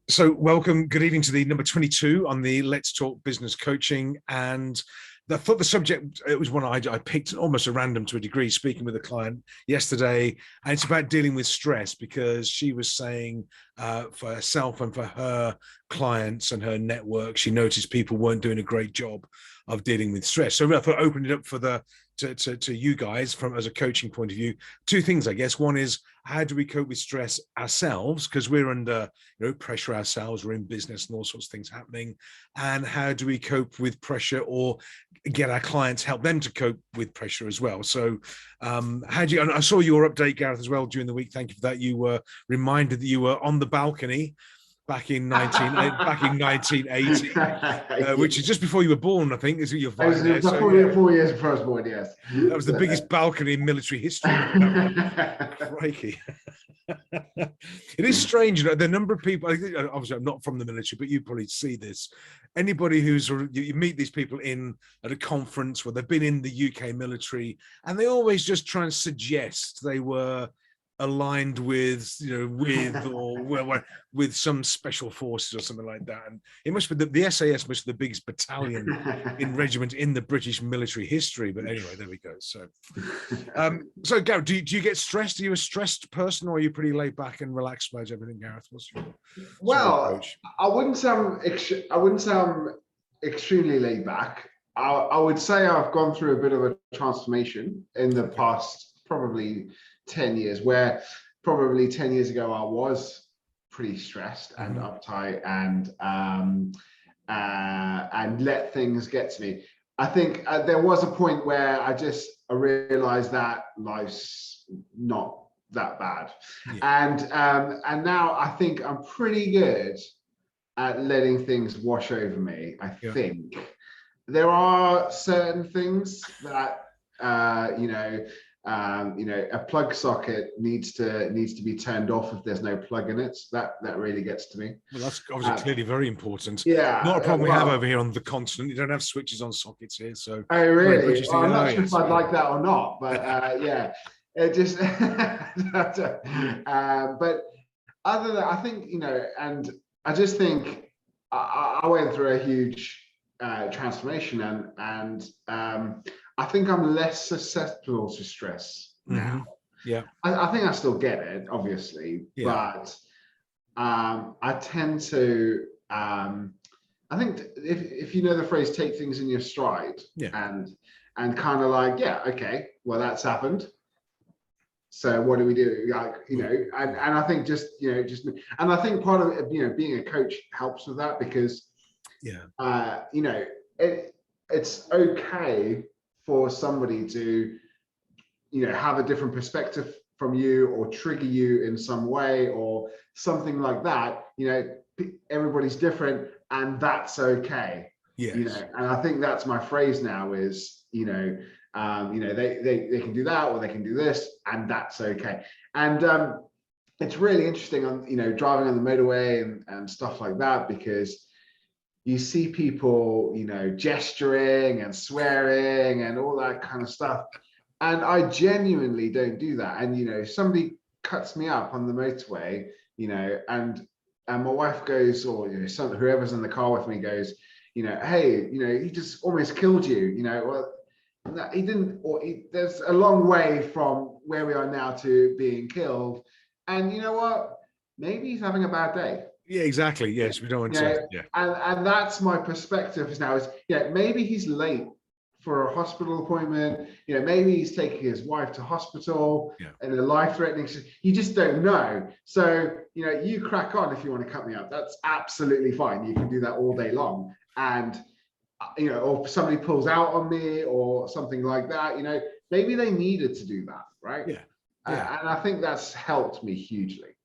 So welcome, good evening to the number 22 on the Let's Talk Business Coaching. And I thought the subject, it was one I picked almost at random to a degree, speaking with a client yesterday. And it's about dealing with stress, because she was saying for herself and for her clients and her network, she noticed people weren't doing a great job of dealing with stress. So I thought I'd open it up for to you guys from as a coaching point of view. Two things, I guess. One is, how do we cope with stress ourselves, because we're under pressure ourselves, we're in business and all sorts of things happening. And how do we cope with pressure, or get our clients, help them to cope with pressure as well? So how do you, and I saw your update, Gareth, as well during the week. Thank you for that. You were reminded that you were on the balcony back in 1980, which is just before you were born, I think. Is your vibe there? So, 4 years before I was born, yes. That was the biggest balcony in military history. Crikey. It is strange, the number of people. Obviously, I'm not from the military, but you probably see this. Anybody who's, you meet these people at a conference where they've been in the UK military, and they always just try and suggest they were aligned with with some special forces or something like that. And it must be the SAS must be the biggest battalion in regiment in the British military history. But anyway, there we go. So so Gareth, do you get stressed? Are you a stressed person, or are you pretty laid back and relaxed about everything, Gareth? What's your approach? I wouldn't sound extremely laid back. I would say I've gone through a bit of a transformation in the past probably 10 years, where probably 10 years ago I was pretty stressed and uptight and let things get to me. I think there was a point where I realized that life's not that bad. And now I think I'm pretty good at letting things wash over me. I think there are certain things that a plug socket needs to be turned off if there's no plug in it. That really gets to me. Well, that's obviously clearly very important. Yeah, not a problem we have over here on the continent. You don't have switches on sockers here, so. Oh really? Well, I'm not sure if I'd like that or not, but yeah, it just. But other than that, I think and I just think I went through a huge transformation, and I think I'm less susceptible to stress now. Yeah, I think I still get it, obviously, but I tend to. I think if you know the phrase, take things in your stride, and kind of like, okay, well, that's happened. So what do we do? Like, and I think and I think part of it, being a coach helps with that, because it's okay for somebody to have a different perspective from you, or trigger you in some way or something like that. Everybody's different, and that's okay. And I think that's my phrase now is they can do that, or they can do this, and that's okay. And it's really interesting on driving on the motorway and stuff like that, because you see people, gesturing and swearing and all that kind of stuff. And I genuinely don't do that. And, if somebody cuts me up on the motorway, and my wife goes, or, whoever's in the car with me goes, hey, he just almost killed you, well, he didn't, there's a long way from where we are now to being killed. And you know what? Maybe he's having a bad day. Yeah, exactly. Yes, we don't want to. And that's my perspective now is, maybe he's late for a hospital appointment. Maybe he's taking his wife to hospital and a life-threatening. You just don't know. So, you crack on if you want to cut me up. That's absolutely fine. You can do that all day long. And, or somebody pulls out on me or something like that, maybe they needed to do that, right? And I think that's helped me hugely.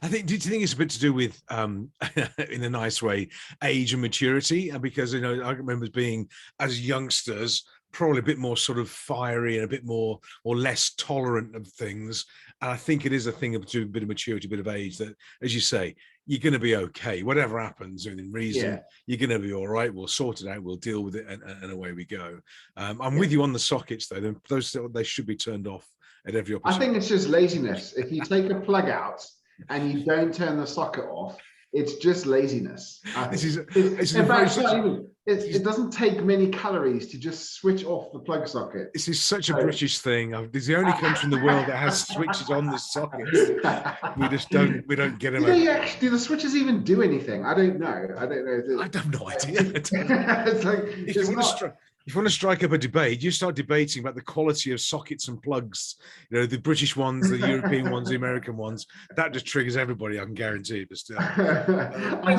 Do you think it's a bit to do with, in a nice way, age and maturity? Because, I remember being, as youngsters, probably a bit more sort of fiery and a bit more or less tolerant of things. And I think it is a thing of a bit of maturity, a bit of age, that, as you say, you're going to be okay. Whatever happens within reason, you're going to be all right. We'll sort it out. We'll deal with it, and away we go. I'm with you on the sockets, though. They should be turned off at every opportunity. I think it's just laziness. If you take a plug out and you don't turn the socket off, It's just laziness. This is In fact, it's not even. It doesn't take many calories to just switch off the plug socket. This is such a British thing. It's the only country in the world that has switches on the sockets. We just don't. We don't get them. Do the switches even do anything? I don't know. I have no idea. It's like if you want to strike up a debate, you start debating about the quality of sockets and plugs. You know, the British ones, the European ones, the American ones. That just triggers everybody. I can guarantee. But still, I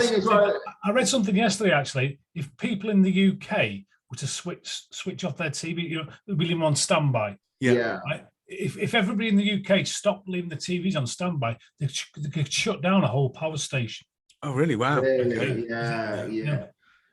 read something yesterday. Actually, if people in the UK were to switch off their TV, you know, leaving them on standby. Yeah. Right? If everybody in the UK stopped leaving the TVs on standby, they could shut down a whole power station. Oh, really? Wow. Really? Okay. Yeah.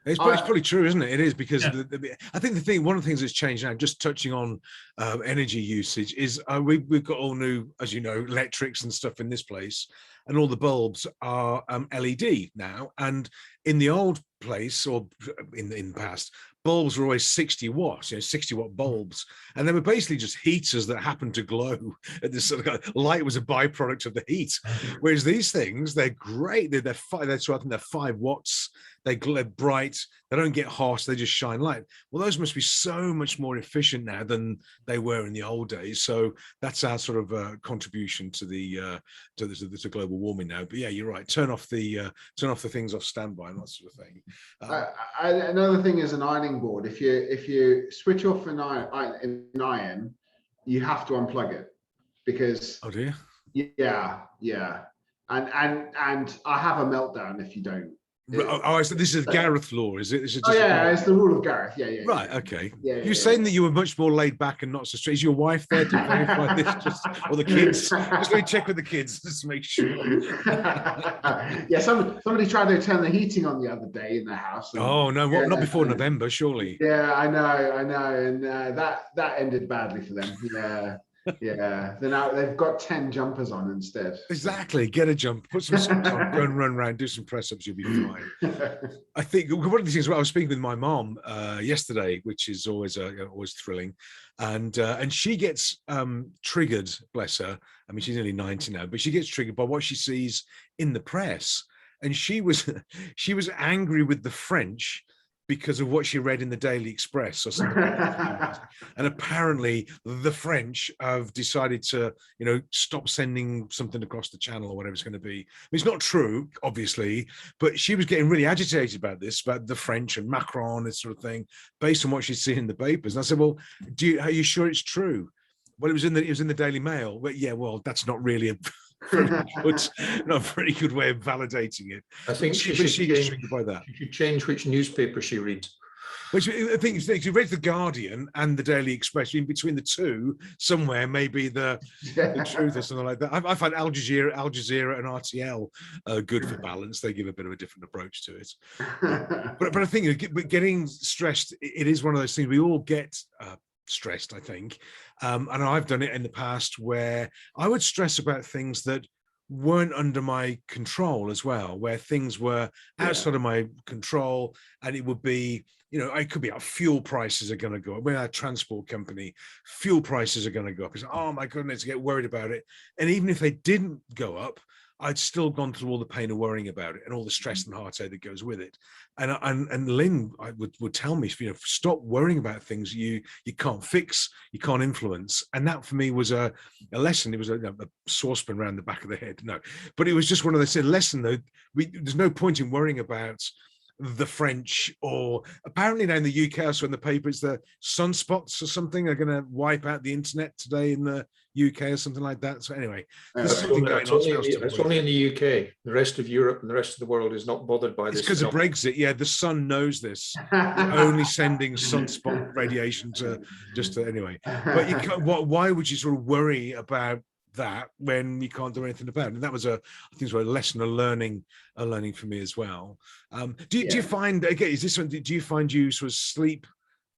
It's probably true, isn't it? It is, because I think one of the things that's changed now, just touching on energy usage, is we've got all new, as you know, electrics and stuff in this place, and all the bulbs are LED now. And in the old place, or in the past, bulbs were always 60 watts, 60-watt bulbs, and they were basically just heaters that happened to glow. And this sort of light was a byproduct of the heat. Whereas these things, they're great. They're I think they're 5 watts. They're bright. They don't get hot. They just shine light. Well, those must be so much more efficient now than they were in the old days. So that's our sort of contribution to the to global warming now. But yeah, you're right. Turn off the things off standby and that sort of thing. Another thing is an ironing board. If you switch off an iron, you have to unplug it, because oh dear. Yeah, and I have a meltdown if you don't. So this is Gareth law, is it? It's the rule of Gareth. Yeah. Right. Okay. Yeah. You're saying that you were much more laid back and not so straight. Is your wife there to verify this, or the kids? Just let me check with the kids just to make sure. Yeah. Somebody tried to turn the heating on the other day in the house. Oh no! Not before November, surely. Yeah, I know, and that ended badly for them. Yeah. Yeah, they've got 10 jumpers on instead. Exactly. Get a jump, put some socks on, go and run around, do some press ups, you'll be fine. I think one of the things, I was speaking with my mom yesterday, which is always thrilling, and she gets triggered, bless her. I mean, she's nearly 90 now, but she gets triggered by what she sees in the press, and she was angry with the French because of what she read in the Daily Express or something like that. And apparently the French have decided to, stop sending something across the channel or whatever it's going to be. I mean, it's not true, obviously, but she was getting really agitated about this, about the French and Macron, this sort of thing, based on what she'd seen in the papers. And I said, well, are you sure it's true? Well, it was in the Daily Mail. But yeah, well, that's not really a very good way of validating it. I think she gets triggered by that. She should change which newspaper she reads. Which I think she reads the Guardian and the Daily Express. In between the two, somewhere maybe the truth or something like that. I find Al Jazeera and RTL good for balance. They give a bit of a different approach to it. But I think getting stressed, it is one of those things we all get. Stressed, I think, and I've done it in the past where I would stress about things that weren't under my control as well, where things were outside of my control, and it would be, it could be our fuel prices are going to go up. We're a transport company, fuel prices are going to go up. It's oh my goodness, I get worried about it. And even if they didn't go up, I'd still gone through all the pain of worrying about it and all the stress and heartache that goes with it. And Lynn would tell me, stop worrying about things you can't fix, you can't influence. And that for me was a lesson. It was a saucepan around the back of the head. No, but it was just one of those lesson though. There's no point in worrying about the French, or apparently now in the UK, I saw in the paper, it's the sunspots or something are going to wipe out the internet today in the UK or something like that. So anyway, it's only in the UK. The rest of Europe and the rest of the world is not bothered by this. It's because of Brexit. Yeah, the Sun knows this. Only sending sunspot radiation anyway. But you can't, why would you sort of worry about that when you can't do anything about it? And that was a lesson, a learning for me as well. Do you find, again, is this one, do you find you sort of sleep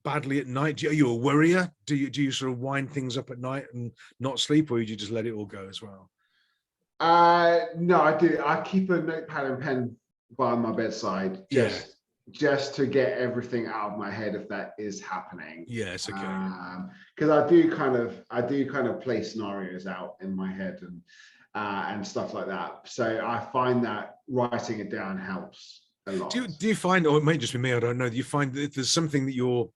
badly at night? Are you a worrier? Do you sort of wind things up at night and not sleep, or do you just let it all go as well? No, I do. I keep a notepad and pen by my bedside just to get everything out of my head if that is happening. Yes, okay. Because I do kind of play scenarios out in my head, and stuff like that. So I find that writing it down helps a lot. Do you find, or it may just be me, I don't know, do you find that if there's something that you're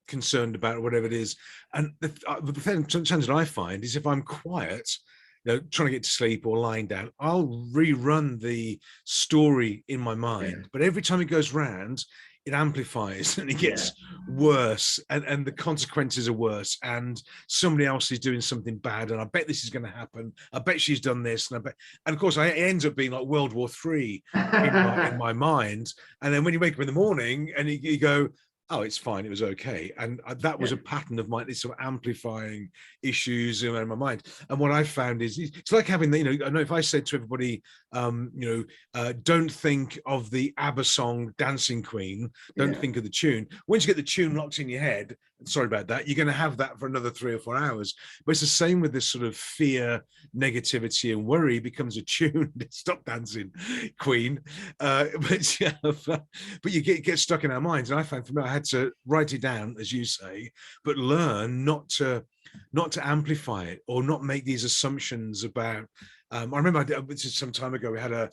concerned about or whatever it is, and the challenge that I find is if I'm quiet, trying to get to sleep or lying down, I'll rerun the story in my mind, but every time it goes round, it amplifies and it gets worse, and the consequences are worse, and somebody else is doing something bad, and I bet this is going to happen, I bet she's done this, and of course it ends up being like World War III in my mind. And then when you wake up in the morning and you go, oh, it's fine, it was okay. And that was a pattern of mine, it's sort of amplifying issues in my mind. And what I found is, it's like having, I know if I said to everybody, don't think of the ABBA song Dancing Queen, don't think of the tune. Once you get the tune locked in your head, sorry about that, you're going to have that for another 3 or 4 hours. But it's the same with this sort of fear, negativity, and worry becomes a tune. Stop dancing, Queen. But you get stuck in our minds. And I found, for me, I had to write it down, as you say, but learn not to amplify it or not make these assumptions about. I remember some time ago we had a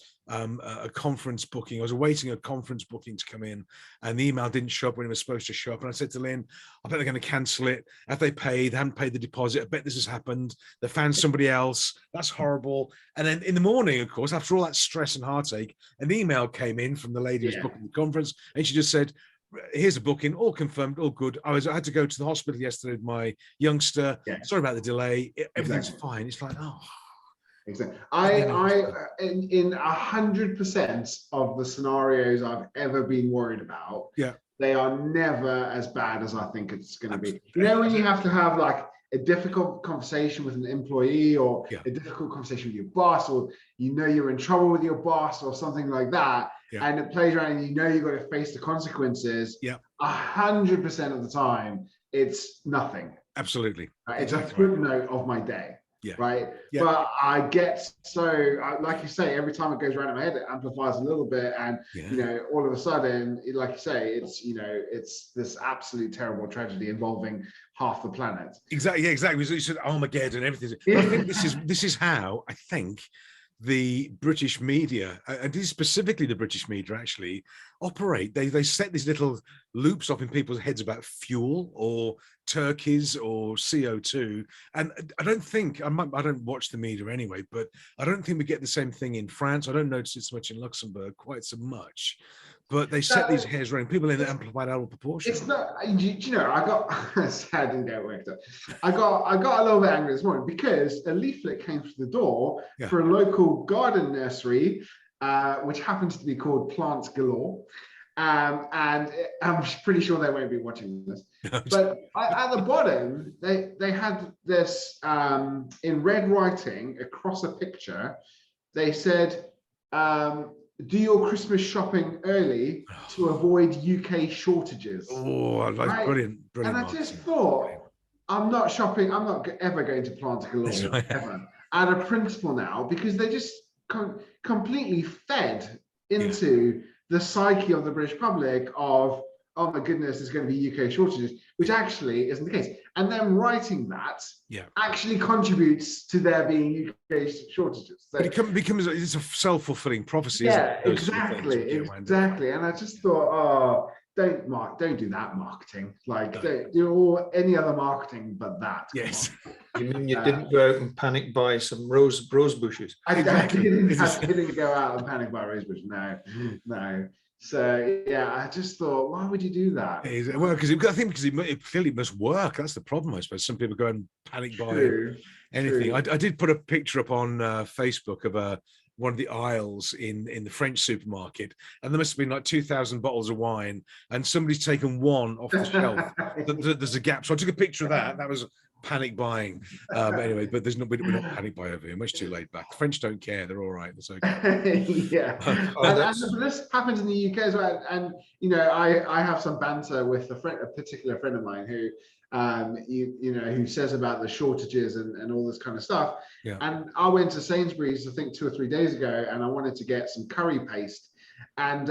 conference booking. I was awaiting a conference booking to come in, and the email didn't show up when it was supposed to show up. And I said to Lynn, I bet they're going to cancel it. Have they paid? They haven't paid the deposit. I bet this has happened. They found somebody else. That's horrible. And then in the morning, of course, after all that stress and heartache, an email came in from the lady who was booking the conference, and she just said, here's a booking, all confirmed, all good. I had to go to the hospital yesterday with my youngster. Sorry about the delay. Everything's fine. It's like, oh. Exactly. In 100% of the scenarios I've ever been worried about, they are never as bad as I think it's going to be. When you have to have like a difficult conversation with an employee, or a difficult conversation with your boss, or you're in trouble with your boss or something like that, and it plays around and you've got to face the consequences, 100% of the time it's nothing. Absolutely. It's a footnote of my day. Right. But I get like you say, every time it goes around in my head, it amplifies a little bit, and all of a sudden, like you say, it's this absolute terrible tragedy involving half the planet. Exactly. You said Armageddon and everything. I think this is how I think the British media, and this is specifically the British media, actually operate. They set these little loops up in people's heads about fuel or turkeys or CO2, and I don't think I don't watch the media anyway, but I don't think we get the same thing in France. I don't notice it so much in Luxembourg, quite so much. But they set these hairs around people in amplified out of proportion. It's not, I got I didn't get worked up. I got a little bit angry this morning because a leaflet came through the door for a local garden nursery, which happens to be called Plants Galore. And I'm pretty sure they won't be watching this. But at the bottom, they had this in red writing across a picture. They said, do your Christmas shopping early to avoid UK shortages. Oh, like brilliant. And I just thought, I'm not shopping. I'm not ever going to Plants Galore ever, out of principle now, because they just completely fed into the psyche of the British public of, oh my goodness, there's going to be UK shortages, which actually isn't the case. And then writing that actually contributes to there being UK shortages. So, but it becomes it's a self-fulfilling prophecy. Exactly. And I just thought, oh, don't do that marketing. Like, don't do any other marketing but that. Yes. You mean you didn't go out and panic buy some rose bushes? I didn't go out and panic buy rose bushes. No. So I just thought, why would you do that? Well, because it clearly must work. That's the problem, I suppose. Some people go and panic buy anything. I did put a picture up on Facebook of one of the aisles in the French supermarket, and there must have been like 2,000 bottles of wine, and somebody's taken one off the shelf. There's a gap, so I took a picture of that. That was panic buying. Anyway, but we're not panic buying over here. Much too laid back. The French don't care. They're all right. It's okay. And this happens in the UK as well. And I have some banter with a particular friend of mine who who says about the shortages and all this kind of stuff. And I went to Sainsbury's, I think 2 or 3 days ago, and I wanted to get some curry paste, and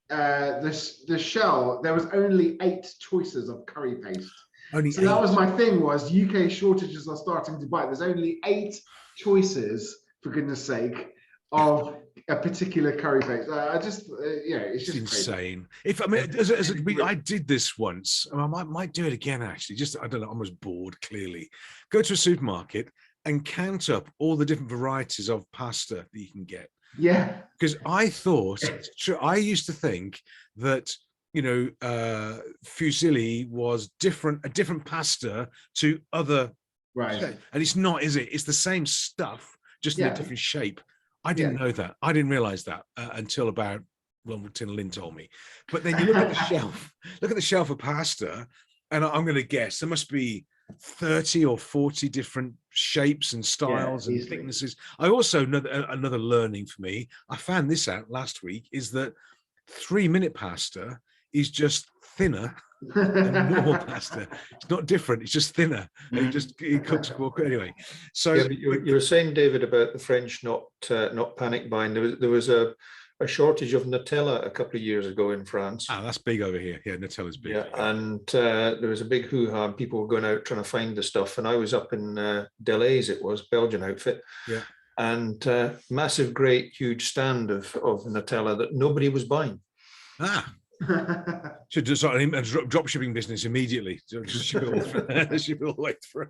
the shell, there was only 8 choices of curry paste. So that was my thing, was UK shortages are starting to bite. There's only 8 choices for goodness sake, of a particular curry paste. I just, it's just insane. Crazy. If I mean, I did this once, and I might do it again. Actually, just I don't know. I was bored. Clearly, go to a supermarket and count up all the different varieties of pasta that you can get. Yeah, because I used to think that fusilli was a different pasta to other, right? And it's not, is it? It's the same stuff, just in a different shape. I didn't know that. I didn't realize that until about, well, Tin Lynn told me. But then you look at the shelf, of pasta, and I'm going to guess there must be 30 or 40 different shapes and styles and thicknesses. I also know another learning for me, I found this out last week, is that 3-minute pasta is just thinner than normal pasta. It's not different, it's just thinner. It cooks quicker anyway. So you were saying, David, about the French not panic buying. There was a shortage of Nutella a couple of years ago in France. That's big over here. Yeah, Nutella's big. Yeah, and there was a big hoo-ha, and people were going out trying to find the stuff. And I was up in Deleuze, it was Belgian outfit. Yeah. And massive, great, huge stand of Nutella that nobody was buying. Should just start a drop shipping business immediately. Just ship it all the way through.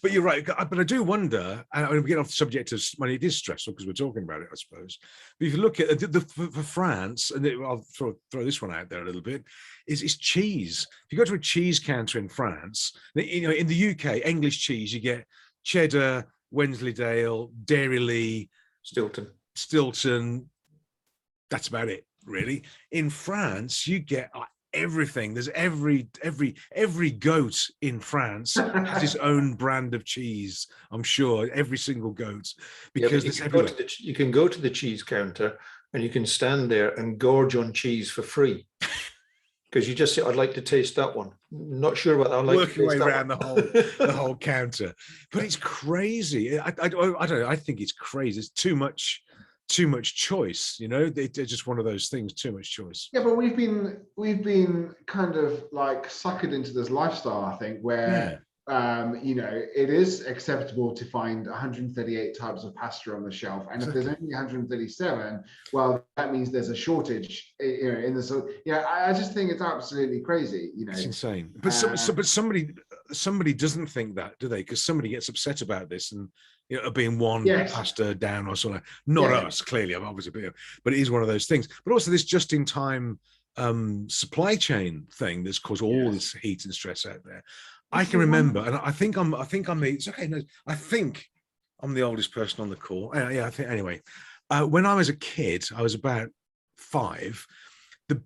But you're right. But I do wonder, and I'm getting off the subject of money. It is stressful because we're talking about it, I suppose. But if you look at for France, and I'll throw this one out there a little bit, is cheese. If you go to a cheese counter in France, in the UK, English cheese, you get cheddar, Wensleydale, Dairy Stilton. That's about it. Really, in France, you get everything. There's every goat in France has its own brand of cheese. I'm sure every single goat, because you can go to the cheese counter and you can stand there and gorge on cheese for free. Because you just say, I'd like to taste that one. Not sure what I'd like work to your taste way that around the whole counter. But it's crazy. I don't know. I think it's crazy. It's too much choice, it's just one of those things, too much choice. Yeah, but we've been kind of like suckered into this lifestyle, I think, where it is acceptable to find 138 types of pasta on the shelf, and if there's only 137, well, that means there's a shortage in the I just think it's absolutely crazy. It's insane. But somebody doesn't think that, do they? Because somebody gets upset about this and being one pasta down or something. Not us, clearly. I'm obviously, but it is one of those things. But also this just-in-time supply chain thing that's caused all this heat and stress out there. I can remember, and I think I'm the. It's okay. No, I think I'm the oldest person on the call. I think anyway. When I was a kid, I was about 5.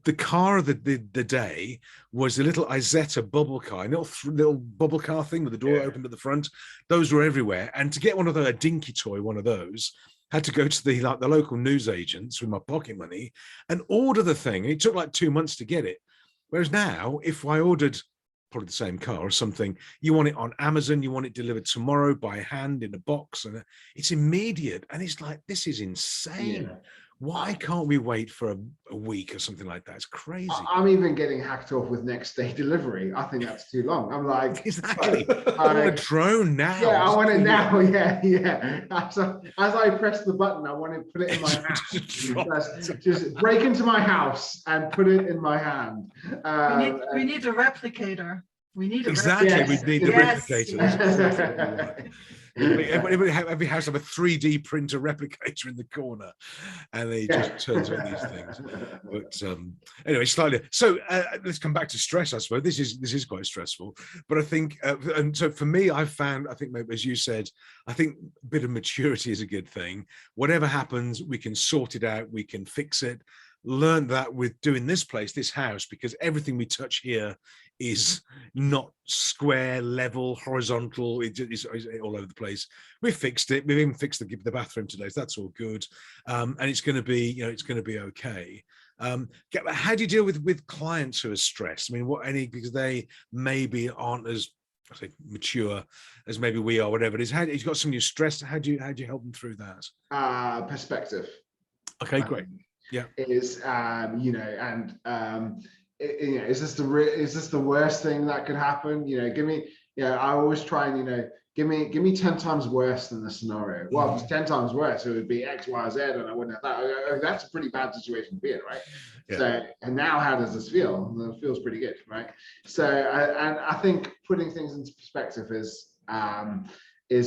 The car of the day was the little Isetta bubble car, little bubble car thing with the door opened at the front. Those were everywhere, and to get a dinky toy, one of those, had to go to the local newsagents with my pocket money and order the thing. It took like 2 months to get it. Whereas now, if I ordered probably the same car or something, you want it on Amazon, you want it delivered tomorrow by hand in a box, and it's immediate. And it's like, this is insane. Why can't we wait for a week or something like that? It's crazy. I'm even getting hacked off with next day delivery. I think that's too long. I'm like, exactly. I want a drone now. Yeah, I want it now. Yeah. As I press the button, I want to put it in my hand. Just break into my house and put it in my hand. We need a replicator. We need a replicator. We need the replicator. Every house have a 3D printer replicator in the corner, and they just turns on these things. But anyway, slightly. So let's come back to stress. I suppose this is quite stressful. But I think, and so for me, I think maybe, as you said, I think a bit of maturity is a good thing. Whatever happens, we can sort it out. We can fix it. Learn that with doing this house, because everything we touch here is not square, level, horizontal. It's all over the place. We fixed it. We've even fixed the bathroom today, so that's all good. And it's going to be, it's going to be okay. How do you deal with clients who are stressed? I mean, because they maybe aren't as mature as maybe we are, whatever it is. You've got somebody who's stressed. How do you help them through that? Perspective. Okay, great. Yeah. Is is this the worst thing that could happen? Give me. I always try and give me 10 times worse than the scenario. Well, if it's 10 times worse, it would be X, Y, Z, and I wouldn't have that. Oh, that's a pretty bad situation to be in, right? Yeah. So, and now how does this feel? Well, it feels pretty good, right? So, and I think putting things into perspective is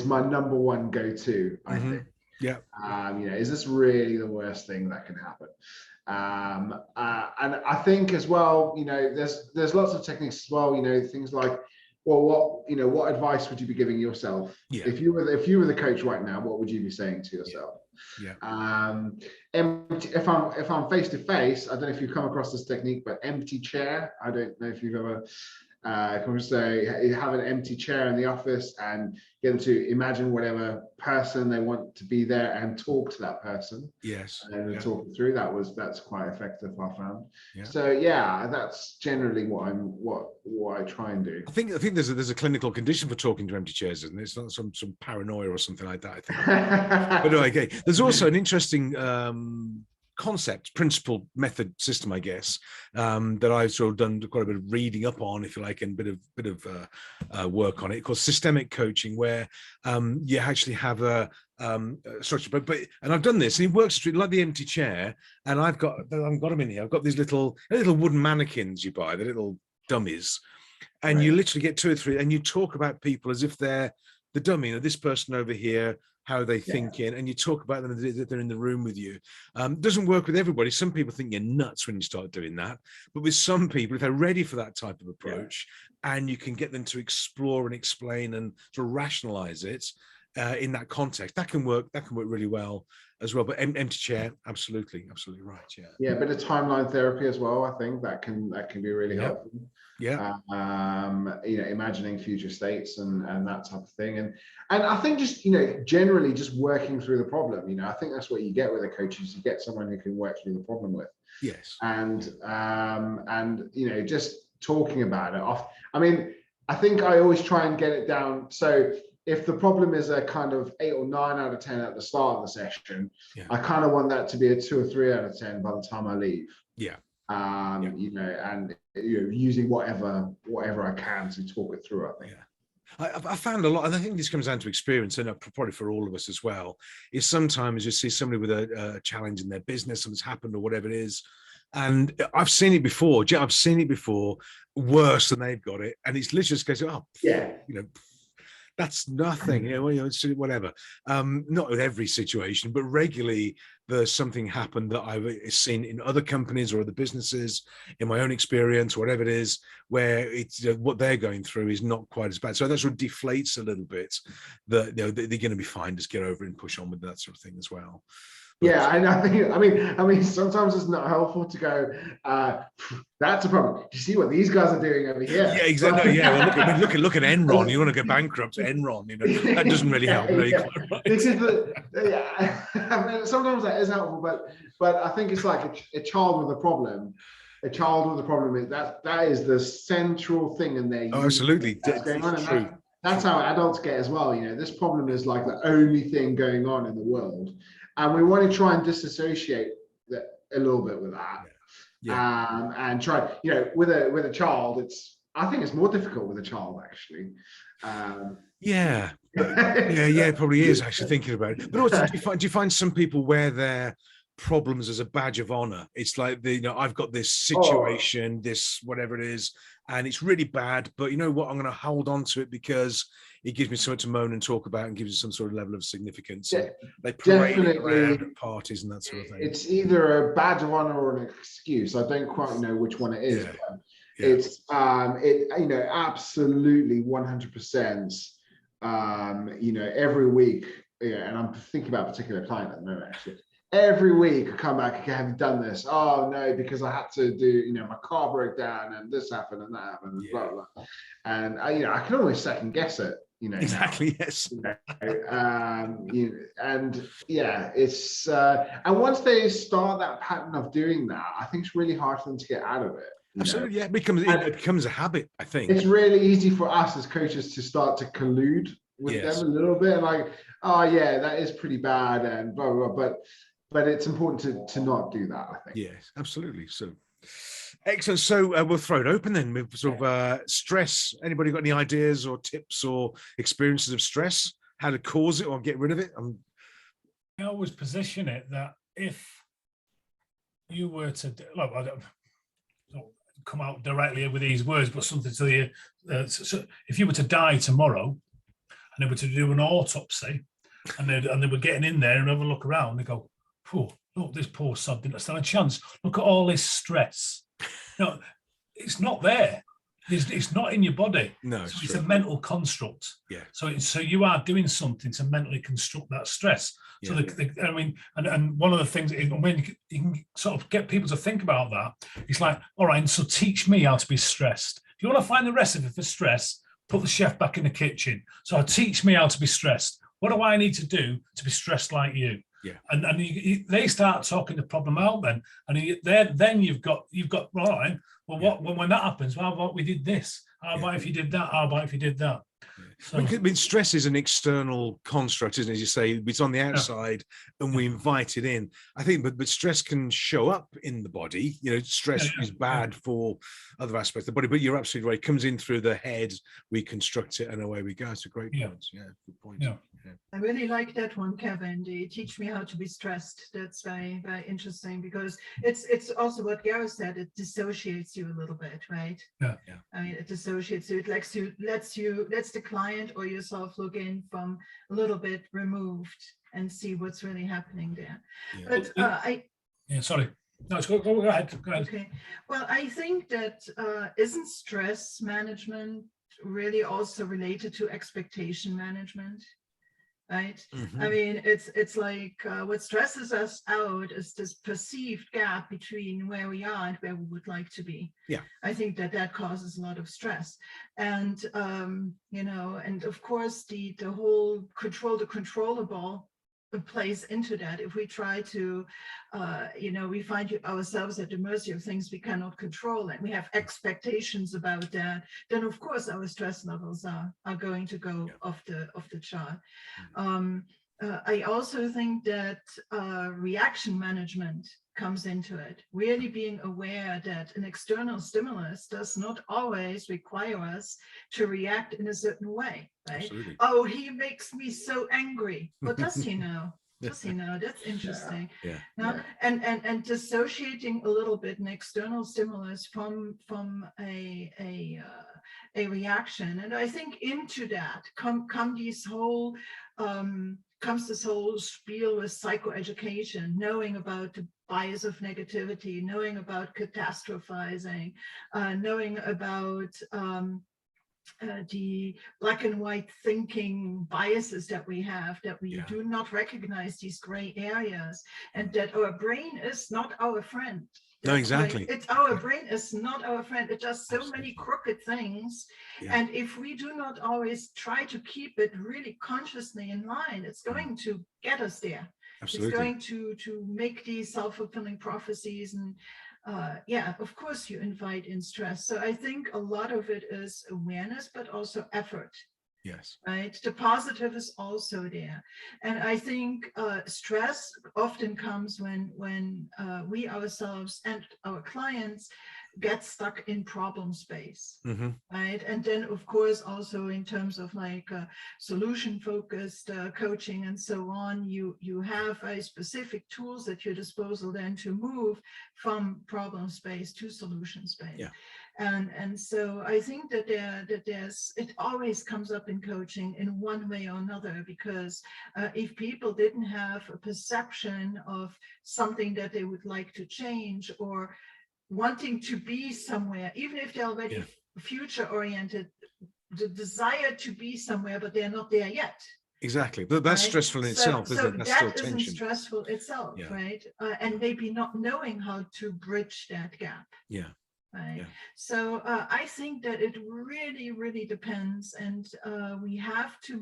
my number one go-to, I think. Yeah. Is this really the worst thing that can happen? And I think as well, there's lots of techniques as well, things like, well, what advice would you be giving yourself? Yeah. If you were the coach right now, what would you be saying to yourself? Yeah. If I'm face to face, I don't know if you've come across this technique, but empty chair. I don't know if you've ever you have an empty chair in the office and get them to imagine whatever person they want to be there and talk to that person. Yes. And talk it through. That's quite effective, I found. Yeah. So that's generally what I try and do. I think there's a clinical condition for talking to empty chairs, isn't it? It's not some paranoia or something like that, I think. But no, okay. There's also an interesting concept, principle, method, system, I guess, that I've sort of done quite a bit of reading up on, if you like, and a bit of work on it, called systemic coaching, where you actually have a structure. But and I've done this, and it works like the empty chair. And I've got them in here. I've got these little wooden mannequins you buy, the little dummies, and you literally get 2 or 3, and you talk about people as if they're the dummy. This person over here, how are they thinking, and you talk about them that they're in the room with you. Doesn't work with everybody. Some people think you're nuts when you start doing that, but with some people, if they're ready for that type of approach, and you can get them to explore and explain and sort of rationalize it in that context, that can work really well as well. But empty chair, absolutely right. Yeah, but a timeline therapy as well, I think that can be really helpful. Yeah. Imagining future states and that type of thing. And I think just, generally just working through the problem, I think that's what you get with a coach, is you get someone who can work through the problem with. Yes. And just talking about it. I think I always try and get it down. So if the problem is a kind of 8 or 9 out of 10 at the start of the session, I kind of want that to be a 2 or 3 out of 10 by the time I leave. Yeah. And using whatever I can to talk it through, I think. I found a lot, and I think this comes down to experience, and probably for all of us as well, is sometimes you see somebody with a challenge in their business, something's happened or whatever it is, and I've seen it before worse than they've got it, and it's literally just goes, that's nothing, it's whatever. Not with every situation, but regularly there's something happened that I've seen in other companies or other businesses, in my own experience, whatever it is, where it's what they're going through is not quite as bad. So that sort of deflates a little bit that they're going to be fine, just get over it and push on with that sort of thing as well. Yeah, and I mean, sometimes it's not helpful to go, that's a problem. You see what these guys are doing over here? Yeah, exactly. Yeah, well, look at Enron. You want to go bankrupt, Enron. That doesn't really help. Right? This is sometimes that is helpful, but I think it's like a child with a problem. A child with a problem is that is the central thing in there. Oh, absolutely. That's going on, and that's how adults get as well. This problem is like the only thing going on in the world. And we want to try and disassociate a little bit with that, and try, with a child. I think it's more difficult with a child, actually. It probably is, actually, thinking about it. But also, do you find some people wear their problems as a badge of honor? It's like I've got this situation, this whatever it is, and it's really bad, but you know what? I'm going to hold on to it because it gives me something to moan and talk about and gives you some sort of level of significance. Yeah, they parade it around at parties and that sort of thing. It's either a badge of honor or an excuse. I don't quite know which one it is. It's absolutely 100%. Every week, and I'm thinking about a particular client at the moment, actually. Every week I come back, okay, have you done this? Oh no, because I had to do, my car broke down and this happened and that happened, and blah, blah, blah. And I can always second guess it, Exactly, yes. It's and once they start that pattern of doing that, I think it's really hard for them to get out of it. Absolutely, yeah. It becomes a habit, I think. It's really easy for us as coaches to start to collude with them a little bit, like, oh yeah, that is pretty bad and blah blah blah. But it's important to not do that, I think. Yes, absolutely. So Excellent. So we'll throw it open then. We've sort of stress. Anybody got any ideas or tips or experiences of stress? How to cause it or get rid of it? I always position it that if you were to, look, I don't come out directly with these words, but something to you. So if you were to die tomorrow, and they were to do an autopsy, and they were getting in there and have a look around, they go, "Oh, look, this poor sod didn't stand a chance. Look at all this stress." No, it's not there. It's not in your body. No, so it's a mental construct. Yeah. So you are doing something to mentally construct that stress. So I mean, and one of the things when you can sort of get people to think about that, it's like, all right, so teach me how to be stressed. If you want to find the recipe for stress, put the chef back in the kitchen. So teach me how to be stressed. What do I need to do to be stressed like you? Yeah. And they start talking the problem out then, and then you've got all right. Well, when that happens, well, how about we did this? How about if you did that? How about if you did that? So, I mean, stress is an external construct, isn't it? As you say, it's on the outside, and we invite it in. I think, but stress can show up in the body. You know, stress is bad for other aspects of the body. But you're absolutely right. It comes in through the head. We construct it, and away we go. It's a great point. Yeah, good point. Yeah. I really like that one, Kevin. The teach me how to be stressed. That's very, very interesting because it's also what Gareth said. It dissociates you a little bit, right? Yeah. I mean, it dissociates you. It lets the client or yourself look in from a little bit removed and see what's really happening there. Yeah. But sorry. No, go ahead. Go ahead. Okay. Well, I think that isn't stress management really also related to expectation management? Right. Mm-hmm. I mean, it's like what stresses us out is this perceived gap between where we are and where we would like to be. Yeah. I think that causes a lot of stress. And, and of course, the whole the controllable plays into that. If we try to, we find ourselves at the mercy of things we cannot control, and we have expectations about that, then of course our stress levels are going to go off the chart. I also think that reaction management comes into it, really being aware that an external stimulus does not always require us to react in a certain way, right? Absolutely. Oh, he makes me so angry. What does he know? Does he know? That's interesting. Yeah. No? And dissociating a little bit an external stimulus from a reaction. And I think into that comes this whole spiel with psychoeducation, knowing about the bias of negativity, knowing about catastrophizing, knowing about the black and white thinking biases that we have, that we do not recognize these gray areas, and that our brain is not our friend. No, exactly. It's our brain is not our friend. It does so many crooked things. Yeah. And if we do not always try to keep it really consciously in line, it's going to get us there. Absolutely. It's going to make these self-fulfilling prophecies. And of course you invite in stress. So I think a lot of it is awareness, but also effort. Yes. Right. The positive is also there. And I think stress often comes when we ourselves and our clients get stuck in problem space. Mm-hmm. Right. And then, of course, also in terms of like solution focused coaching and so on, you have very specific tools at your disposal then to move from problem space to solution space. Yeah. And so I think that it always comes up in coaching in one way or another, because if people didn't have a perception of something that they would like to change or wanting to be somewhere, even if they're already future oriented, the desire to be somewhere, but they're not there yet. Exactly, but that's stressful in itself, isn't it? That's still that isn't tension. stressful itself, right? And maybe not knowing how to bridge that gap. Yeah. Right. Yeah. So I think that it really, really depends. And we have to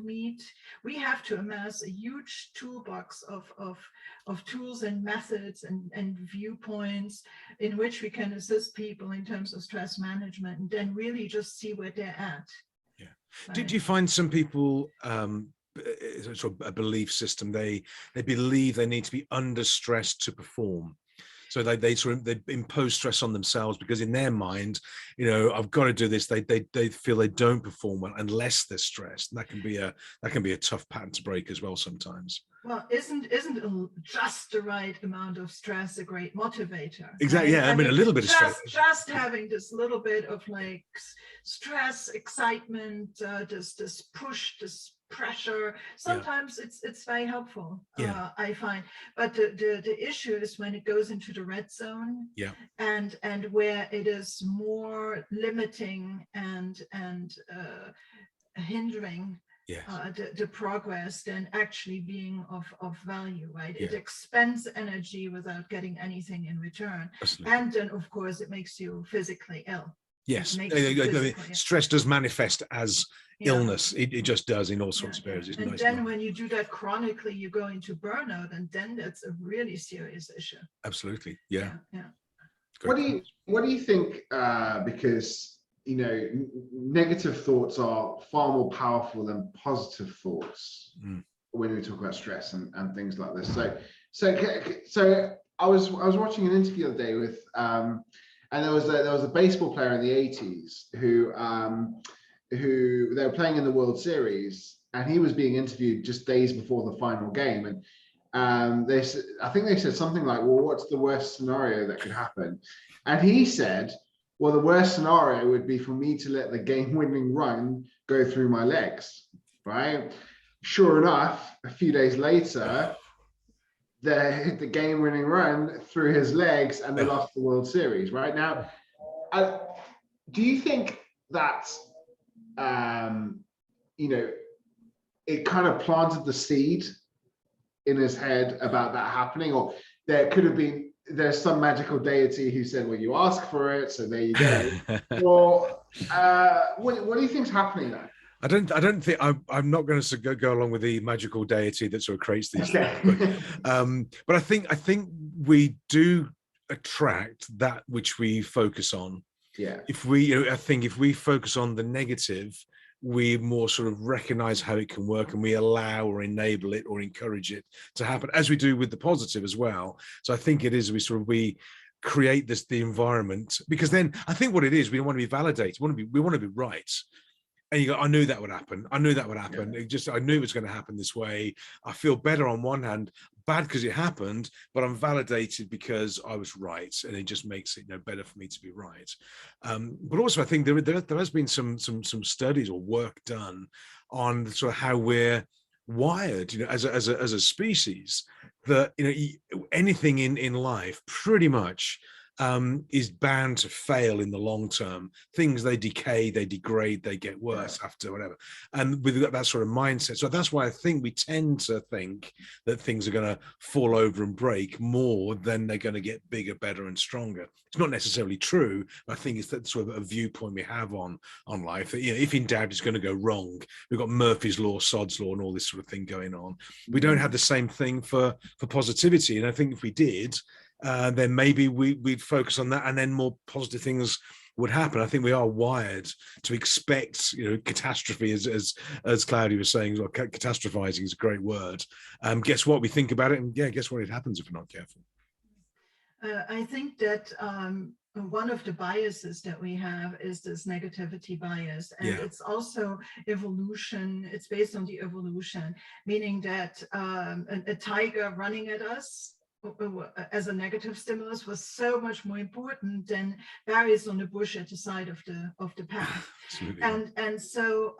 amass a huge toolbox of tools and methods and viewpoints in which we can assist people in terms of stress management, and then really just see where they're at. Yeah. Right. Did you find some people sort of a belief system, they believe they need to be under stress to perform? So they sort of they impose stress on themselves because in their mind, I've got to do this. They feel they don't perform well unless they're stressed. And that can be a tough pattern to break as well sometimes. Well, isn't just the right amount of stress a great motivator? Exactly. Right? Yeah. I mean, a little bit of stress. Just having this little bit of like stress, excitement, this push, this pressure. Sometimes it's very helpful. Yeah. I find, but the issue is when it goes into the red zone. Yeah. And where it is more limiting and hindering. Yes. The progress than actually being of value, right? Yeah. It expends energy without getting anything in return. Absolutely. And then, of course, it makes you physically ill. Yes. Physically ill. Stress does manifest as illness. It just does in all sorts of areas. It's and nice then when you do that chronically, you go into burnout, and then that's a really serious issue. Absolutely. Yeah. What do you think? Because negative thoughts are far more powerful than positive thoughts when we talk about stress and things like this. So I was watching an interview the other day with and there was a baseball player in the 80s who they were playing in the World Series, and he was being interviewed just days before the final game, and I think they said something like, well, what's the worst scenario that could happen? And he said, well, the worst scenario would be for me to let the game-winning run go through my legs, right? Sure enough, a few days later, they hit the game-winning run through his legs, and they lost the World Series. Right now, do you think that it kind of planted the seed in his head about that happening, or there's some magical deity who said, well, you ask for it, so there you go? Or what do you think's happening there? I don't think I'm not going to go along with the magical deity that sort of creates these things. But I think we do attract that which we focus on. Yeah. I think if we focus on the negative, we more sort of recognize how it can work, and we allow or enable it or encourage it to happen, as we do with the positive as well. So I think it is we create the environment, because then I think what it is, we want to be validated. We want to be right. And you go, I knew that would happen. I knew that would happen. Yeah. I knew it was going to happen this way. I feel better on one hand, bad because it happened, but I'm validated because I was right, and it just makes it better for me to be right. But also, I think there has been some studies or work done on sort of how we're wired, as a species. That anything in life pretty much is bound to fail in the long term. Things, they decay, they degrade, they get worse after whatever. And with that sort of mindset, so that's why I think we tend to think that things are going to fall over and break more than they're going to get bigger, better, and stronger. It's not necessarily true, but I think it's that sort of a viewpoint we have on life. That, if in doubt, it's going to go wrong. We've got Murphy's Law, Sod's Law, and all this sort of thing going on. We don't have the same thing for positivity. And I think if we did, then maybe we'd focus on that, and then more positive things would happen. I think we are wired to expect, catastrophe, as Claudia was saying. Well, catastrophizing is a great word. Guess what? We think about it, and guess what? It happens if we're not careful. I think that one of the biases that we have is this negativity bias, and it's also evolution. It's based on the evolution, meaning that a tiger running at us as a negative stimulus was so much more important than berries on the bush at the side of the path. and so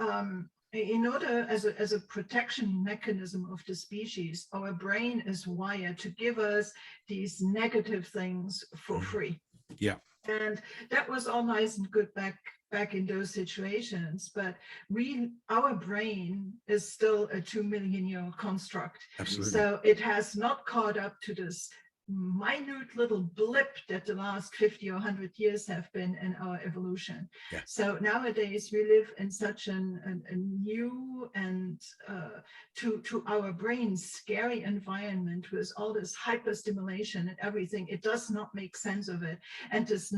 in order, as a protection mechanism of the species, our brain is wired to give us these negative things for free. Yeah. And that was all nice and good back in those situations, but our brain is still a 2 million year construct. Absolutely. So it has not caught up to this minute little blip that the last 50 or 100 years have been in our evolution. Yeah. So nowadays we live in such a new and to our brains scary environment with all this hyperstimulation and everything. It does not make sense of it, and this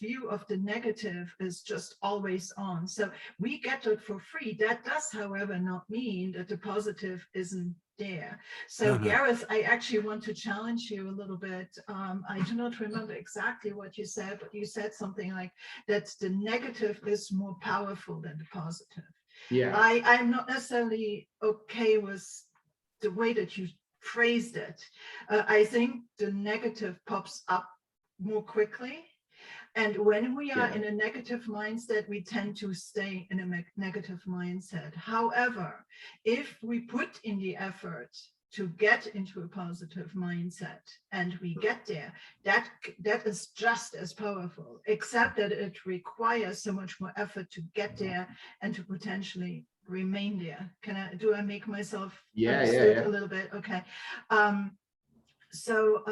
view of the negative is just always on. So we get it for free. That does, however, not mean that the positive isn't there. So Gareth, I actually want to challenge you a little bit. I do not remember exactly what you said, but you said something like that the negative is more powerful than the positive. Yeah. I'm not necessarily okay with the way that you phrased it. I think the negative pops up more quickly. And when we are in a negative mindset, we tend to stay in a negative mindset. However, if we put in the effort to get into a positive mindset and we get there, that is just as powerful, except that it requires so much more effort to get there and to potentially remain there. Do I make myself understood a little bit? Okay. So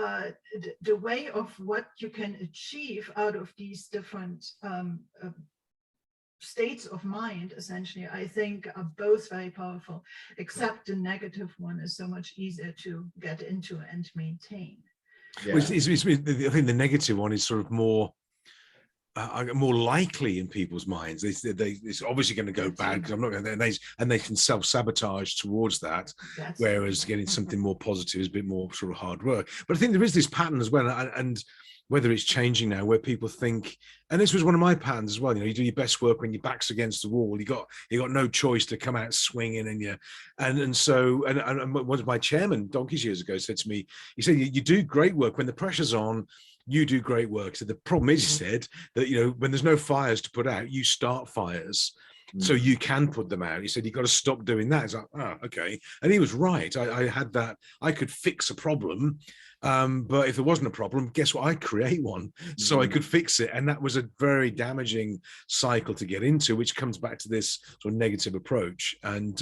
the way of what you can achieve out of these different states of mind, essentially, I think are both very powerful, except the negative one is so much easier to get into and maintain. Yeah. I think the negative one is sort of more likely in people's minds. It's obviously going to go bad because I'm not going to, and they can self-sabotage towards that. Whereas getting something more positive is a bit more sort of hard work. But I think there is this pattern as well, and whether it's changing now, where people think, and this was one of my patterns as well. You know, you do your best work when your back's against the wall. You got no choice to come out swinging, and so one of my chairman donkeys years ago said to me, he said, you do great work when the pressure's on. You do great work. So the problem is, he said, that, you know, when there's no fires to put out, you start fires. So you can put them out. He said, you've got to stop doing that. It's like, oh, okay. And he was right. I had that. I could fix a problem. But if there wasn't a problem, guess what? I'd create one. So I could fix it. And that was a very damaging cycle to get into, which comes back to this sort of negative approach. And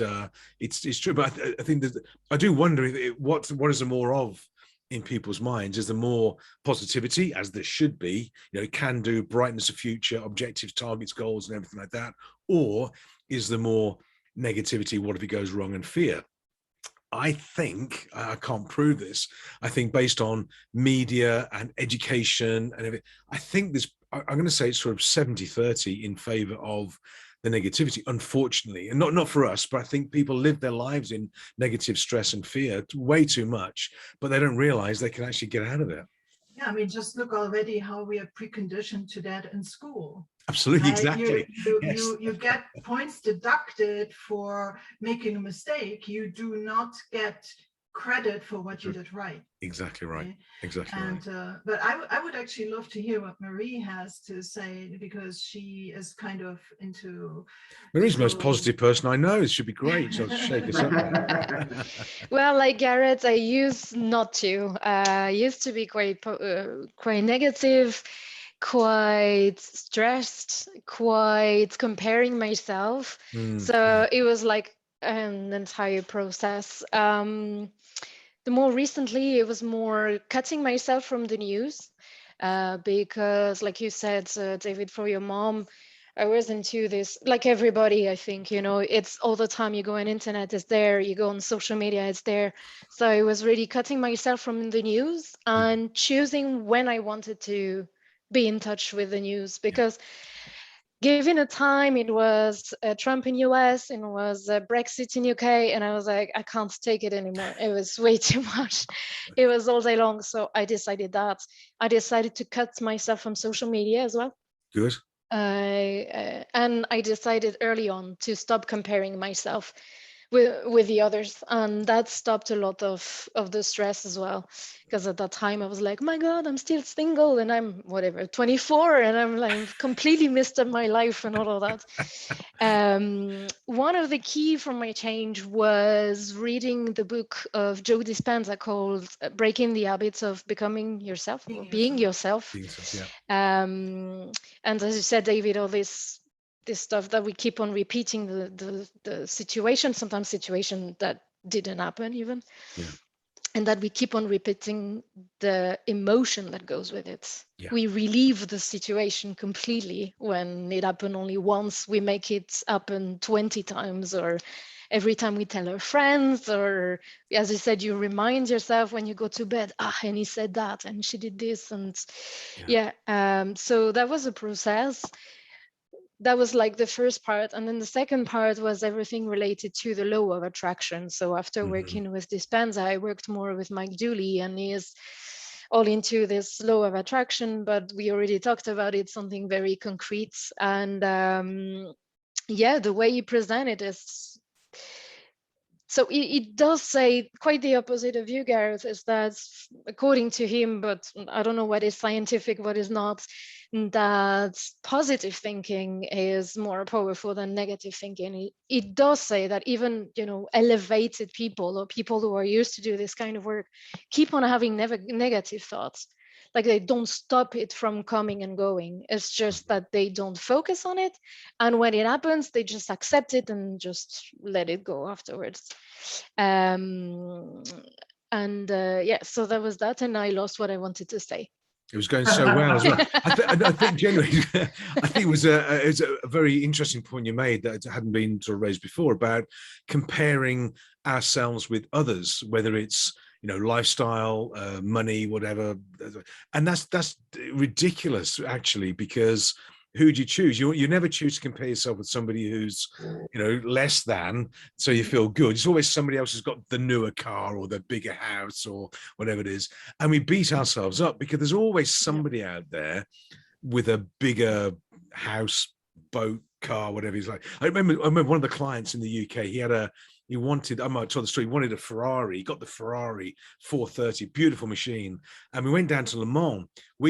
it's true. But I think that I do wonder what is there more of in people's minds? Is there more positivity, as there should be, you know, can do, brightness of future, objectives, targets, goals, and everything like that? Or is there more negativity, what if it goes wrong, and fear? I think, I can't prove this, I think based on media and education and everything, I think I'm going to say it's sort of 70-30 in favor of the negativity, unfortunately, and not for us, but I think people live their lives in negative stress and fear way too much, but they don't realize they can actually get out of it. Yeah, I mean, just look already how we are preconditioned to that in school. Absolutely, exactly. You get points deducted for making a mistake. You do not get credit for what you did right. Exactly right. Okay? Exactly and, right. But I would actually love to hear what Marie has to say, because she is kind of into. Marie's the most positive person I know. It should be great. She'll shake us up. Well, like Garrett, I used not to. I used to be quite negative, quite stressed, quite comparing myself. So it was like an entire process. The more recently, it was more cutting myself from the news, because, like you said, David, for your mom, I was into this, like everybody, I think, you know, it's all the time. You go on internet, it's there. You go on social media, it's there. So I was really cutting myself from the news and choosing when I wanted to be in touch with the news, because given a time, it was Trump in US, and it was Brexit in UK, and I was like, I can't take it anymore. It was way too much. It was all day long. So I decided to cut myself from social media as well. Good. And I decided early on to stop comparing myself with the others, and that stopped a lot of the stress as well, because at that time I was like, my God, I'm still single and I'm 24, and I'm like completely missed up my life and all of that. One of the key for my change was reading the book of Joe Dispenza called Breaking the Habits of Becoming Yourself, or Being Yourself. And as you said, David, all this stuff that we keep on repeating, the situation, sometimes situation that didn't happen even, and that we keep on repeating the emotion that goes with it. We relieve the situation completely when it happened only once. We make it happen 20 times, or every time we tell our friends, or as you said, you remind yourself when you go to bed, and he said that, and she did this, and so that was a process. that was like the first part. And then the second part was everything related to the law of attraction. So after working with Dispenza, I worked more with Mike Dooley, and he is all into this law of attraction, but we already talked about it, something very concrete. And yeah, the way he presented is, so it does say quite the opposite of you, Gareth, is that according to him, but I don't know what is scientific, what is not, that positive thinking is more powerful than negative thinking. It does say that even, you know, elevated people or people who are used to do this kind of work keep on having negative thoughts. Like they don't stop it from coming and going. It's just that they don't focus on it. And when it happens, they just accept it and just let it go afterwards. Yeah, so that was that. And I lost what I wanted to say. It was going so well as well. I think generally, I think it was a very interesting point you made that hadn't been sort of raised before about comparing ourselves with others, whether it's, you know, lifestyle, money, whatever. And that's ridiculous, actually, because who do you choose? You never choose to compare yourself with somebody who's, you know, less than, so you feel good. It's always somebody else who's got the newer car or the bigger house or whatever it is. And we beat ourselves up because there's always somebody out there with a bigger house, boat, car, whatever he's like. I remember one of the clients in the UK, he wanted, I might tell the story, he wanted a Ferrari. He got the Ferrari 430, beautiful machine. And we went down to Le Mans.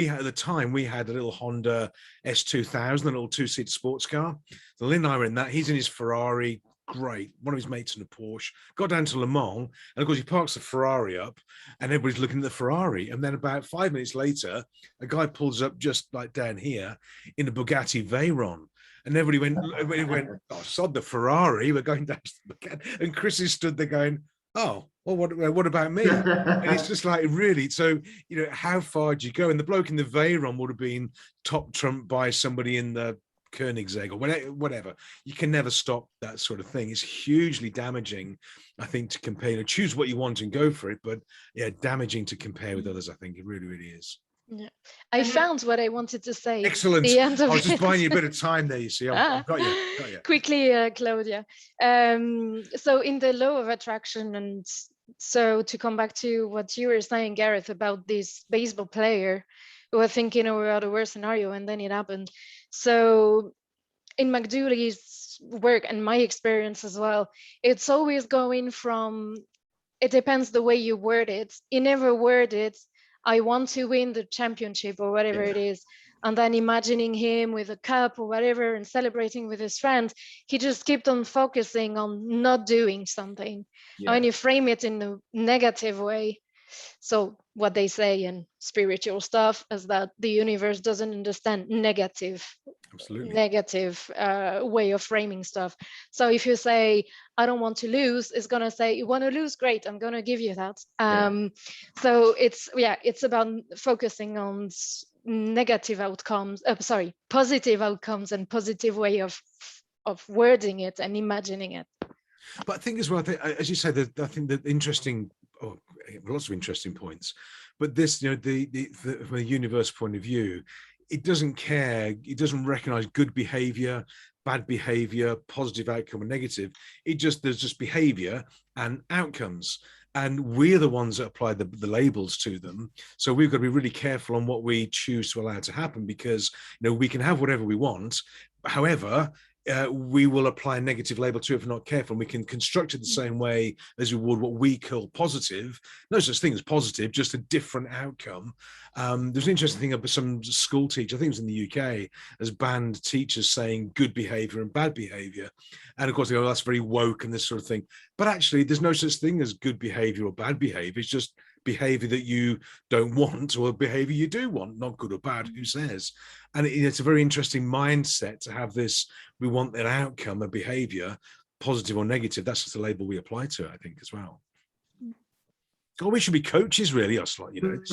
At the time, we had a little Honda S2000, a little two-seater sports car. So Lynn and I were in that. He's in his Ferrari, great. One of his mates in a Porsche. Got down to Le Mans, and of course he parks the Ferrari up, and everybody's looking at the Ferrari. And then about 5 minutes later, a guy pulls up just like down here in a Bugatti Veyron. And everybody went, oh, sod the Ferrari, we're going down to the Bugatti. And Chris stood there going, oh, well, what about me? And it's just like, really, so, you know, how far do you go? And the bloke in the Veyron would have been top trumped by somebody in the Koenigsegg or whatever. You can never stop that sort of thing. It's hugely damaging, I think, to compare. You know, choose what you want and go for it, but yeah, damaging to compare with others. I think it really, really is. Yeah, I found what I wanted to say. Excellent. The end of I was just it. buying you a bit of time there. You see, I've got you. Quickly, Claudia. So in the law of attraction, and so to come back to what you were saying, Gareth, about this baseball player who was thinking about the worst scenario, and then it happened. So in McDooley's work and my experience as well, it's always going from, it depends the way you word it. You never word it, I want to win the championship or whatever it is. And then imagining him with a cup or whatever and celebrating with his friends, he just kept on focusing on not doing something. And when you frame it in a negative way, so what they say in spiritual stuff is that the universe doesn't understand negative way of framing stuff. So if you say, I don't want to lose, it's going to say, you want to lose? Great, I'm going to give you that. So it's about focusing on negative outcomes, positive outcomes and positive way of wording it and imagining it. But I think as well, as you said, I think that interesting, lots of interesting points, but this, you know, from a universe point of view, it doesn't care, it doesn't recognize good behavior, bad behavior, positive outcome and negative. There's just behavior and outcomes. And we're the ones that apply the labels to them. So we've got to be really careful on what we choose to allow to happen, because, you know, we can have whatever we want. However, we will apply a negative label to it if we're not careful. And we can construct it the same way as we would what we call positive. No such thing as positive, just a different outcome. There's an interesting thing about some school teacher, I think it was in the UK, has banned teachers saying good behavior and bad behavior. And of course, they go, oh, that's very woke and this sort of thing. But actually, there's no such thing as good behavior or bad behavior. It's just behavior that you don't want or behavior you do want, not good or bad, who says? And it's a very interesting mindset to have this, we want an outcome, a behavior, positive or negative. That's just a label we apply to it, I think, as well. God, we should be coaches, really, us, like, you know. This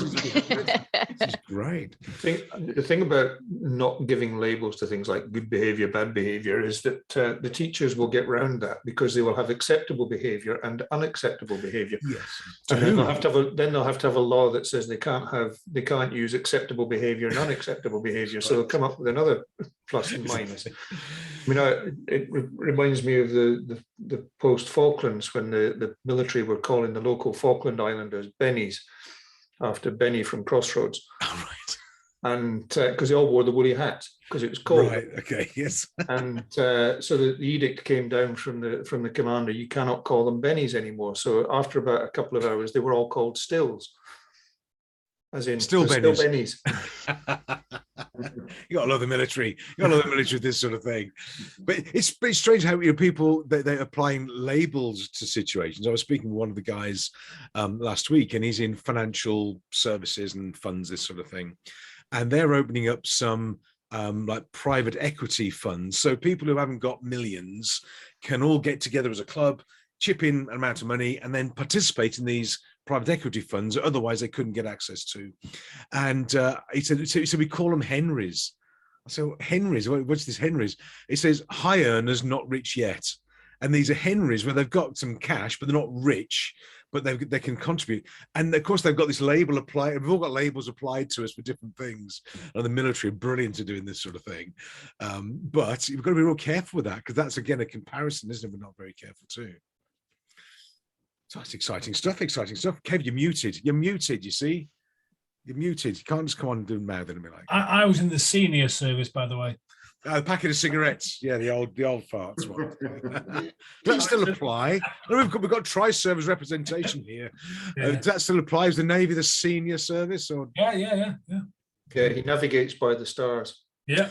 is Right. The thing about not giving labels to things like good behavior, bad behavior is that the teachers will get round that because they will have acceptable behavior and unacceptable behavior. Yes. And then they'll have to have a law that says they can't use acceptable behavior and unacceptable behavior. So they'll come up with another plus and minus. I mean, it reminds me of the post Falklands when the military were calling the local Falkland Islanders Bennies, after Benny from Crossroads. Oh, right. And because they all wore the woolly hats because it was cold. Right. Okay. Yes. And so the edict came down from the commander, you cannot call them Bennies anymore. So after about a couple of hours, they were all called Stills, as in Still Bennies. You gotta love the military. You gotta love the military with this sort of thing. But it's strange how people they're applying labels to situations. I was speaking with one of the guys last week, and he's in financial services and funds, this sort of thing, and they're opening up some like private equity funds. So people who haven't got millions can all get together as a club, chip in an amount of money, and then participate in these private equity funds otherwise they couldn't get access to. And he said, so we call them Henrys. So Henrys, what's this Henrys? It says high earners, not rich yet. And these are Henrys where they've got some cash, but they're not rich, but they can contribute. And of course, they've got this label applied. We've all got labels applied to us for different things. And the military are brilliant at doing this sort of thing. But you've got to be real careful with that, because that's, again, a comparison, isn't it? We're not very careful too. So that's exciting stuff, exciting stuff. Kev, you're muted. You're muted, you see? You're muted. You can't just come on and do mouth and be like. I was in the senior service, by the way. A packet of cigarettes. Yeah, the old farts one. Does that still apply? We've got tri-service representation here. Yeah. Does that still apply? Is the Navy the senior service? Or Yeah. Yeah, he navigates by the stars. Yeah.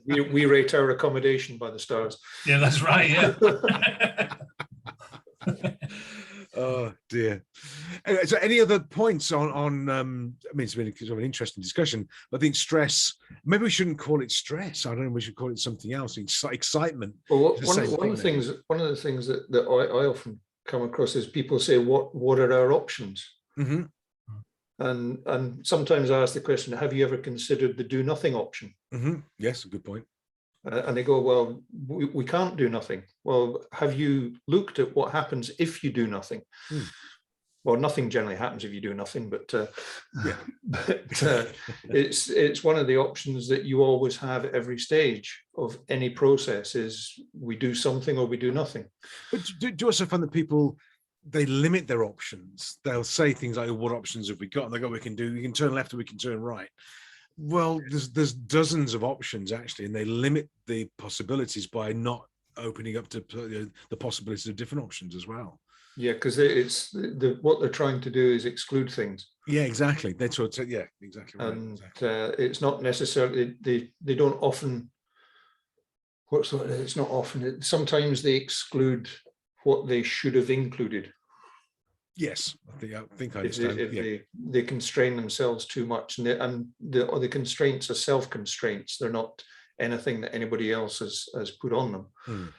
We rate our accommodation by the stars. Yeah, that's right. Yeah. Oh dear. Anyway, so any other points on I mean, it's been sort of an interesting discussion, but I think stress, maybe we shouldn't call it stress. I don't know, we should call it something else. Excitement. Well, one of the things that I often come across is people say, what are our options? Mm-hmm. And sometimes I ask the question, have you ever considered the do nothing option? Mm-hmm. Yes, a good point. And they go, well, we can't do nothing. Well, have you looked at what happens if you do nothing? Well, nothing generally happens if you do nothing, but it's one of the options that you always have at every stage of any process is we do something or we do nothing. But do you also find that people, they limit their options? They'll say things like, what options have we got? And they go, we can turn left or we can turn right. Well, there's dozens of options actually, and they limit the possibilities by not opening up to the possibilities of different options as well. Yeah, because it's what they're trying to do is exclude things. Yeah, exactly. That's what. Yeah, exactly. Right, and exactly. It's not necessarily they don't often. It's not often. Sometimes they exclude what they should have included. Yes, I think I understand. If they constrain themselves too much, and the constraints are self-constraints. They're not anything that anybody else has put on them.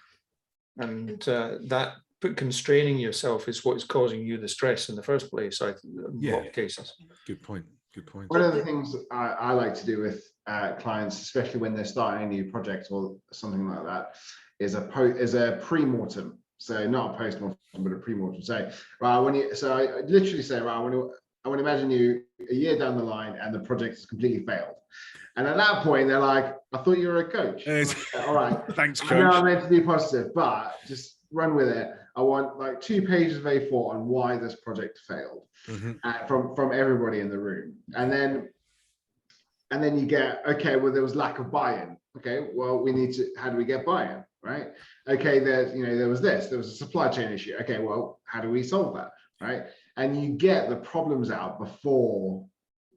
And that constraining yourself is what is causing you the stress in the first place. In a lot of cases. Good point. Good point. One of the things I like to do with clients, especially when they're starting a new project or something like that, is a pre-mortem. So not a post-mortem, but a pre-mortem. So I literally say, right, I want to imagine you a year down the line and the project has completely failed. And at that point, they're like, I thought you were a coach. All right. Thanks, coach. I know I'm meant to be positive, but just run with it. I want like 2 pages of A4 on why this project failed from everybody in the room. And then you get, okay, well, there was lack of buy-in. Okay, well, how do we get buy-in, right? Okay, there was a supply chain issue. Okay, well, how do we solve that, right? And you get the problems out before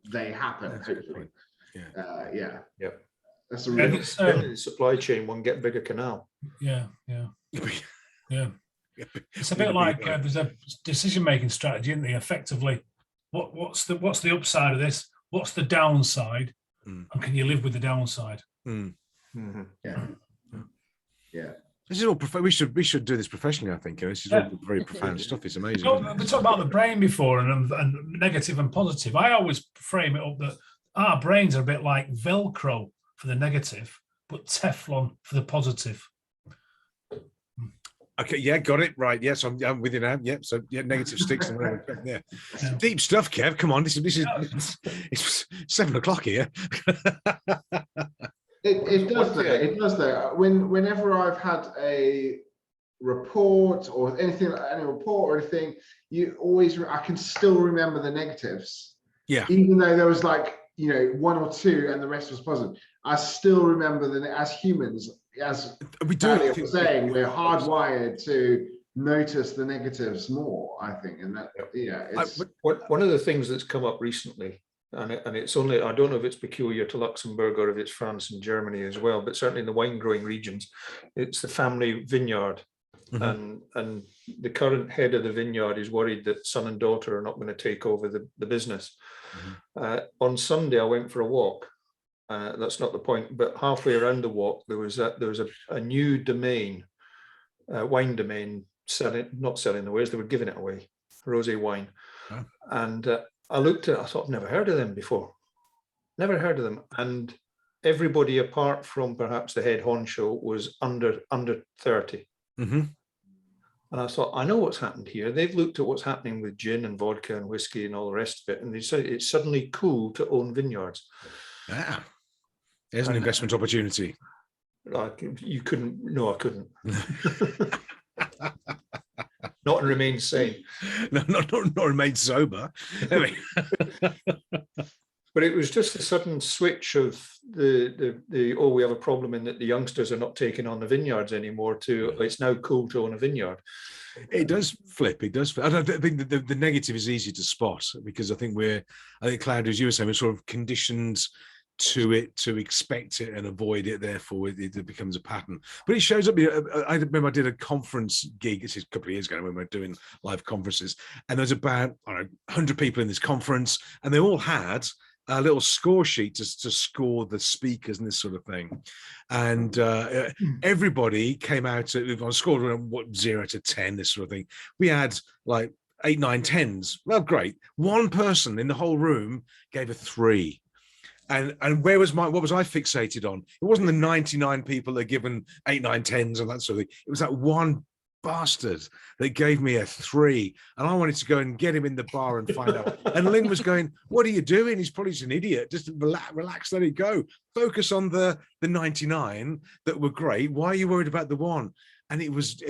they happen, hopefully. Yeah. That's a real supply chain one, get bigger canal. Yeah. It's a bit like there's a decision-making strategy, isn't there? Effectively, what's the upside of this? What's the downside? And can you live with the downside? Yeah. This is all we should do this professionally, I think. This is all very profound stuff. It's amazing. We talked about the brain before and negative and positive. I always frame it up that our brains are a bit like Velcro for the negative, but Teflon for the positive. Okay, yeah, got it right. Yes, I'm with you now. Yep. So yeah, negative sticks and whatever. Yeah, deep stuff, Kev. Come on, this is it's 7 o'clock here. It does though. It does though. Whenever I've had a report or anything, any report or anything, I can still remember the negatives. Yeah. Even though there was like, you know, 1 or 2 and the rest was positive, I still remember as humans, as we Sally was saying, we're hardwired to notice the negatives more, I think. And that, yeah, it's one of the things that's come up recently, and it's only, I don't know if it's peculiar to Luxembourg or if it's France and Germany as well, but certainly in the wine growing regions, it's the family vineyard. And the current head of the vineyard is worried that son and daughter are not going to take over the business. On Sunday, I went for a walk. That's not the point, but halfway around the walk, there was a new domain, wine domain, not selling the wares, they were giving it away, rosé wine. And I looked at it, I thought, I've never heard of them before. Never heard of them. And everybody apart from perhaps the head honcho was under 30. And I thought, I know what's happened here. They've looked at what's happening with gin and vodka and whiskey and all the rest of it. And they said it's suddenly cool to own vineyards. Yeah. There's an investment opportunity. Like you couldn't, no, I couldn't. Not and remain sane. No, not remain sober. Anyway. But it was just a sudden switch of the we have a problem in that the youngsters are not taking on the vineyards anymore to it's now cool to own a vineyard. It does flip. It does. I think the negative is easy to spot because I think Claudia, as you were saying, we're sort of conditioned to it, to expect it and avoid it. Therefore, it becomes a pattern. But it shows up. I remember I did a conference gig. This is a couple of years ago when we were doing live conferences, and there was about 100 people in this conference, and they all had a little score sheet to score the speakers and this sort of thing. And everybody came out on scored what 0 to 10, this sort of thing. We had like 8, 9, 10s. Well, great. One person in the whole room gave a 3. And what was I fixated on? It wasn't the 99 people that are given 8, 9, 10s and that sort of thing. It was that one bastard that gave me a 3, and I wanted to go and get him in the bar and find out. And Lynn was going, "What are you doing? He's probably just an idiot. Just relax, let it go. Focus on the 99 that were great. Why are you worried about the 1?" And it was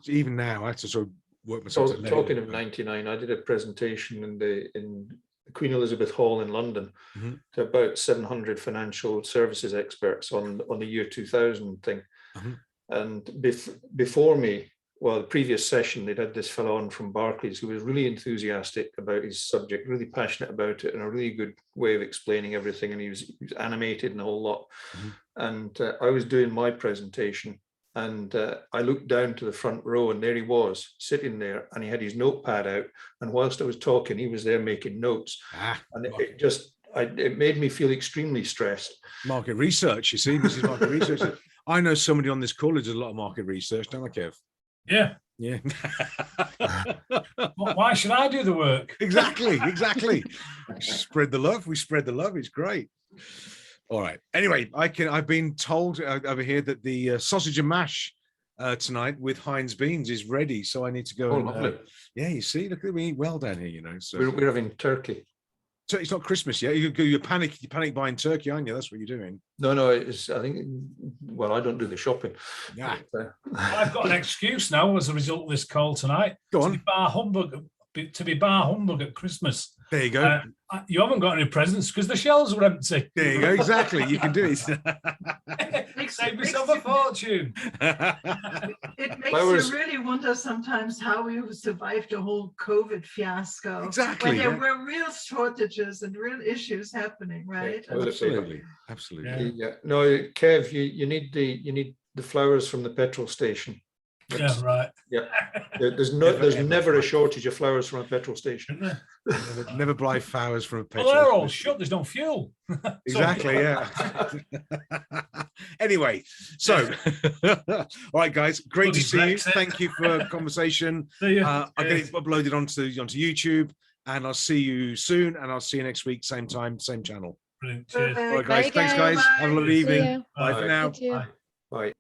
even now I have to sort of work myself. Talking of 99, I did a presentation in Queen Elizabeth Hall in London to about 700 financial services experts on the year 2000 thing. And before me, well, the previous session, they'd had this fellow on from Barclays who was really enthusiastic about his subject, really passionate about it, and a really good way of explaining everything. And he was animated and a whole lot. And I was doing my presentation, and I looked down to the front row, and there he was sitting there, and he had his notepad out. And whilst I was talking, he was there making notes. And it made me feel extremely stressed. Market research, you see, this is market research. I know somebody on this call who does a lot of market research, don't I, Kev? Yeah. Why should I do the work? Exactly. Spread the love. We spread the love. It's great. All right. Anyway, I've been told over here that the sausage and mash tonight with Heinz beans is ready. So I need to go. Lovely. Yeah, you see, look at we eat well down here, you know. So we're having turkey. So it's not Christmas yet. You panic buying turkey, aren't you? That's what you're doing. No, it's. I think. Well, I don't do the shopping. Yeah. I've got an excuse now as a result of this call tonight. Go on. To be bar humbug at Christmas. There you go. You haven't got any presents because the shelves were empty. There you go. Exactly. You can do it. Save yourself a fortune. It makes you really wonder sometimes how we survived the whole COVID fiasco. Exactly. When there were real shortages and real issues happening, right? Absolutely. Yeah. No, Kev, you need the flowers from the petrol station. Yeah, right. Yeah. There's never a shortage of flowers from a petrol station. Never buy flowers from a petrol Well, they're station. all shut. There's no fuel. Exactly. Yeah. Anyway, so all right, guys, great to see you. Thank you for the conversation. I'll get it uploaded onto YouTube, and I'll see you soon. And I'll see you next week, same time, same channel. Brilliant. Cheers. Perfect. All right, guys. Bye, Thanks, guys. guys. Have a lovely Bye. evening. See ya. Bye for Bye. now. You too. Bye. Bye.